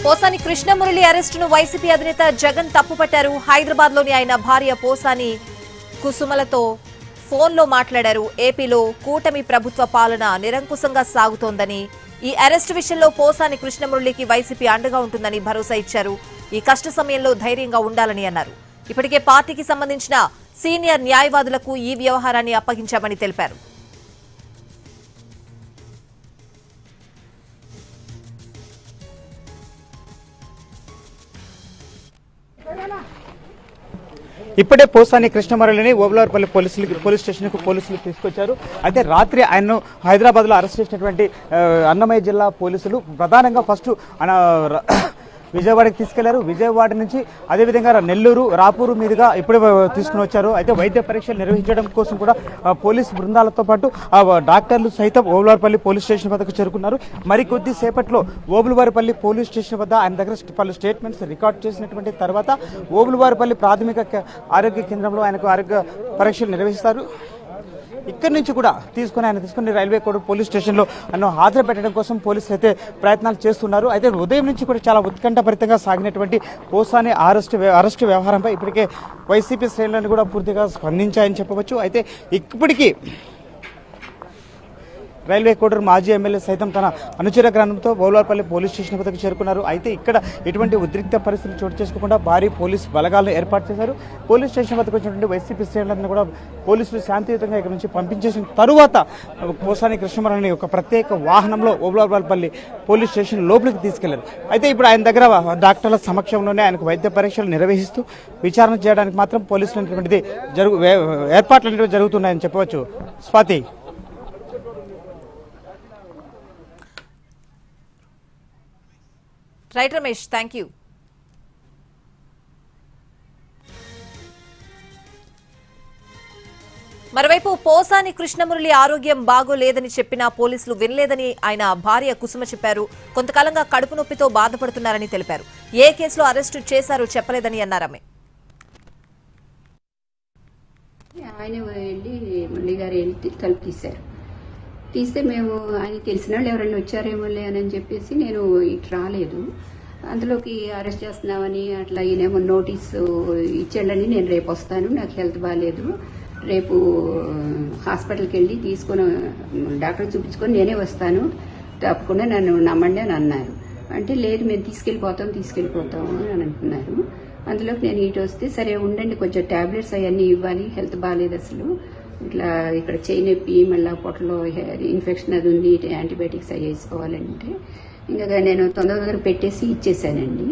పోసాని కృష్ణమురళి అరెస్టును వైసీపీ అధినేత జగన్ తప్పుపట్టారు. హైదరాబాద్ లోని ఆయన భార్య పోసాని కుసుమలతో ఫోన్లో మాట్లాడారు. ఏపీలో కూటమి ప్రభుత్వ పాలన నిరంకుశంగా సాగుతోందని, ఈ అరెస్టు విషయంలో పోసాని కృష్ణమురళికి వైసీపీ అండగా ఉంటుందని భరోసా ఇచ్చారు. ఈ కష్ట సమయంలో ధైర్యంగా ఉండాలని అన్నారు. ఇప్పటికే పార్టీకి సంబంధించిన సీనియర్ న్యాయవాదులకు ఈ వ్యవహారాన్ని అప్పగించామని తెలిపారు. ఇప్పుడే పోసాని కృష్ణమురళిని ఓబులవారిపల్లి పోలీస్ స్టేషన్కు పోలీసులు తీసుకొచ్చారు. అయితే రాత్రి ఆయన్ను హైదరాబాద్ లో అరెస్ట్ చేసినటువంటి అన్నమయ్య జిల్లా పోలీసులు ప్రధానంగా ఫస్ట్ విజయవాడకి తీసుకెళ్లారు. విజయవాడ నుంచి అదేవిధంగా నెల్లూరు, రాపూరు మీదుగా ఇప్పుడే తీసుకుని వచ్చారు. అయితే వైద్య పరీక్షలు నిర్వహించడం కోసం కూడా పోలీసు బృందాలతో పాటు డాక్టర్లు సైతం ఓబులవారిపల్లి పోలీస్ స్టేషన్ వద్దకు చేరుకున్నారు. మరికొద్ది సేపట్లో ఓబులవారిపల్లి పోలీస్ స్టేషన్ వద్ద ఆయన దగ్గర పలు స్టేట్మెంట్స్ రికార్డ్ చేసినటువంటి తర్వాత ఓబులవారిపల్లి ప్రాథమిక ఆరోగ్య కేంద్రంలో ఆయనకు ఆరోగ్య పరీక్షలు నిర్వహిస్తారు. ఇక్కడి నుంచి కూడా తీసుకుని రైల్వే కోర్టు పోలీస్ స్టేషన్లో హాజరు పెట్టడం కోసం పోలీసులు అయితే ప్రయత్నాలు చేస్తున్నారు. అయితే ఉదయం నుంచి కూడా చాలా ఉత్కంఠభరితంగా సాగినటువంటి పోసాని అరెస్టు వ్యవహారంపై ఇప్పటికే వైసీపీ శ్రేణులను కూడా పూర్తిగా స్పందించాయని చెప్పవచ్చు. అయితే ఇప్పటికీ రైల్వే కోర్టు మాజీ ఎమ్మెల్యే సైతం తన అనుచర గ్రంథంతో ఓబులవారిపల్లి పోలీస్ స్టేషన్ వద్దకు చేరుకున్నారు. అయితే ఇక్కడ ఎటువంటి ఉద్రిక్త పరిస్థితులు చోటు చేసుకోకుండా భారీ పోలీసు బలగాలను ఏర్పాటు చేశారు. పోలీస్ స్టేషన్ వద్దకు వచ్చినటువంటి వైసీపీ శ్రేణులను కూడా పోలీసులు శాంతియుతంగా ఇక్కడ నుంచి పంపించేసిన తరువాత పోసాని కృష్ణమురళిని ఒక ప్రత్యేక వాహనంలో ఓబులవారిపల్లి పోలీస్ స్టేషన్ లోపలికి తీసుకెళ్లారు. అయితే ఇప్పుడు ఆయన దగ్గర డాక్టర్ల సమక్షంలోనే ఆయనకు వైద్య పరీక్షలు నిర్వహిస్తూ విచారణ చేయడానికి మాత్రం పోలీసులు ఏర్పాట్లు జరుగుతున్నాయని చెప్పవచ్చు. Swathi. Right Ramesh, thank you. మరోవైపు పోసాని కృష్ణమురళి ఆరోగ్యం బాగోలేదని చెప్పినా పోలీసులు వినలేదని ఆయన భార్య కుసుమ చెప్పారు. కొంతకాలంగా కడుపు నొప్పితో బాధపడుతున్నారని తెలిపారు. ఏ కేసులో అరెస్టు చేశారో చెప్పలేదని అన్నారామె. ఆయన వెళ్ళి మురళి గారు వెళ్ళి తలుపు తీస్తే మేము ఆయన తెలిసిన వాళ్ళు ఎవరైనా వచ్చారేమోలే అని చెప్పేసి నేను ఇటు రాలేదు. అందులోకి అరెస్ట్ చేస్తున్నామని అట్లా ఈయనేమో నోటీసు ఇచ్చేయండి, నేను రేపు వస్తాను, నాకు హెల్త్ బాగాలేదు, రేపు హాస్పిటల్కి వెళ్ళి తీసుకొని డాక్టర్ చూపించుకొని నేనే వస్తాను, తప్పకుండా నన్ను నమ్మండి అని అన్నారు. అంటే లేదు, మేము తీసుకెళ్ళిపోతాము అని అంటున్నారు. అందులోకి నేను ఇటు వస్తే సరే ఉండండి, కొంచెం టాబ్లెట్స్ అవన్నీ ఇవ్వాలి, హెల్త్ బాగాలేదు, అసలు ఇట్లా ఇక్కడ చేయి నొప్పి, మళ్ళీ పొట్టలో ఇన్ఫెక్షన్ అది ఉంది, యాంటీబయాటిక్స్ అవి వేసుకోవాలంటే ఇంకా నేను తొందరగా పెట్టేసి ఇచ్చేసానండి.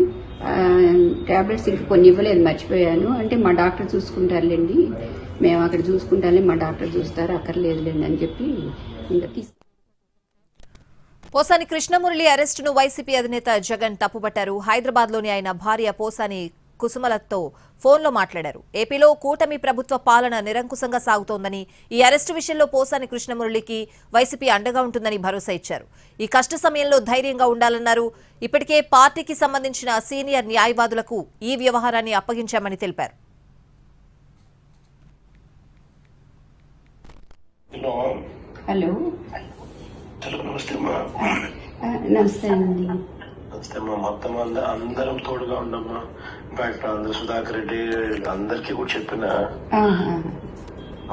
టాబ్లెట్స్ కొన్ని ఇవ్వలేదు, మర్చిపోయాను. అంటే మా డాక్టర్ చూసుకుంటారులేండి, మేము అక్కడ చూసుకుంటారులే, మా డాక్టర్ చూస్తారు, అక్కర్లేదులేండి అని చెప్పి ఇంకా పోసాని కృష్ణమురళి అరెస్టును వైసీపీ అధినేత జగన్ తప్పుపట్టారు. హైదరాబాద్ లోని ఆయన భార్య పోసాని కుసుమలతో ఫోన్లో మాట్లాడారు. ఏపీలో కూటమి ప్రభుత్వ పాలన నిరంకుశంగా సాగుతోందని, ఈ అరెస్టు విషయంలో పోసాని కృష్ణమురళికి వైసీపీ అండగా ఉంటుందని భరోసా ఇచ్చారు. ఈ కష్ట సమయంలో ధైర్యంగా ఉండాలన్నారు. ఇప్పటికే పార్టీకి సంబంధించిన సీనియర్ న్యాయవాదులకు ఈ వ్యవహారాన్ని అప్పగించామని తెలిపారు. హలో, నమస్తే అండి. మొత్తం అందరం తోడుగా ఉండమ్మా. ఇన్ఫాక్ట్ అందరు సుధాకర్ రెడ్డి అందరికి కూడా చెప్పిన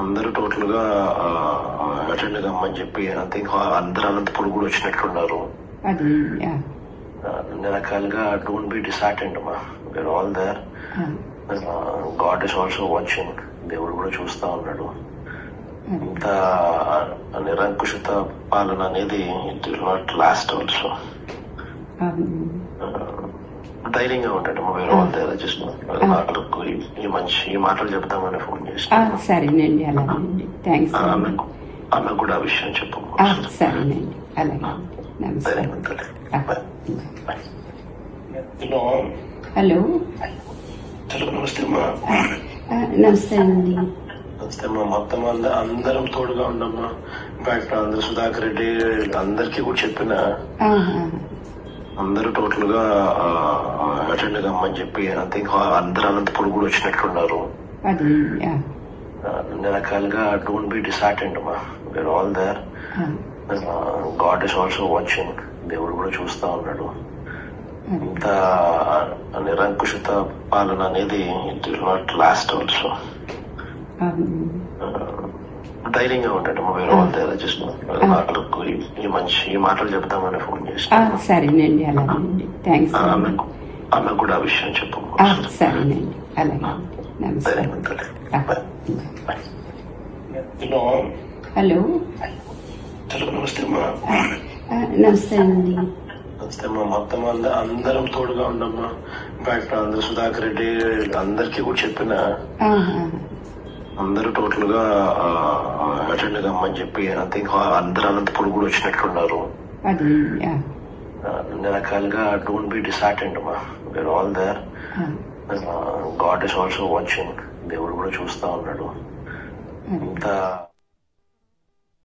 అందరూ టోటల్ గా అటెండ్ కమ్మని చెప్పి అందరూ అనంతపురం కూడా వచ్చినట్లున్నారు. అన్ని రకాలుగా డోంట్ బి డిసార్టెండ్ అమ్మా, we are all there. God is also watching, దేవుడు కూడా చూస్తా ఉన్నాడు. ఇంత నిరంకుశత పాలన అనేది it will not last also. ధైర్యంగా ఉంటాడు. ఈ మాటలు చెప్తామని ఫోన్ చేసి సరేనండి, అలాగేనండి, థ్యాంక్స్. ఆమె కూడా ఆ విషయం చెప్పు. సరేనండి, అలాగే. హలో, నమస్తే అమ్మా. నమస్తే అండి. నమస్తే అమ్మా. మొత్తం అందరం తోడుగా ఉండమ్మా. ఇన్ఫాక్ట్ అందరు సుధాకర్ రెడ్డి అందరికి కూడా చెప్పిన అందరూ టోటల్ గా అటెండ్ కమ్మని చెప్పి అందరూ అనంతపురం కూడా వచ్చినట్లున్నారు. అన్ని రకాలుగా డోంట్ బి డిసార్టెండ్ అమ్మా, we are all there. God is also watching, దేవుడు కూడా చూస్తా ఉన్నాడు. ఇంత నిరంకుశత పాలన అనేది it will not last also. ధైర్యంగా ఉంటాడు వేరే వాళ్ళ దగ్గర జస్ట్ వాళ్ళకు ఈ మాటలు చెప్తామని ఫోన్ చేస్తాను. సరేనండి, అలాగేనండి, థ్యాంక్స్. ఆమె కూడా ఆ విషయం చెప్పు. సరేనండి, అలాగే, నమస్తే. హలో, నమస్తే అమ్మా. నమస్తే అండి. నమస్తే అమ్మా. మొత్తం అందరం తోడుగా ఉండమ్మా. ఇన్ఫాక్ట్ అందరు సుధాకర్ రెడ్డి అందరికి కూడా చెప్పిన అందరూ టోటల్ గా అటెండ్ కమ్మని చెప్పి ఐ థింక్ అందరూ అనంతపురం కూడా వచ్చినట్లున్నారు. అన్ని రకాలుగా డోంట్ బి డిసార్టెండ్ అమ్మా. We are all there. God is also watching. దేవుడు కూడా చూస్తా ఉన్నాడు. ఇంత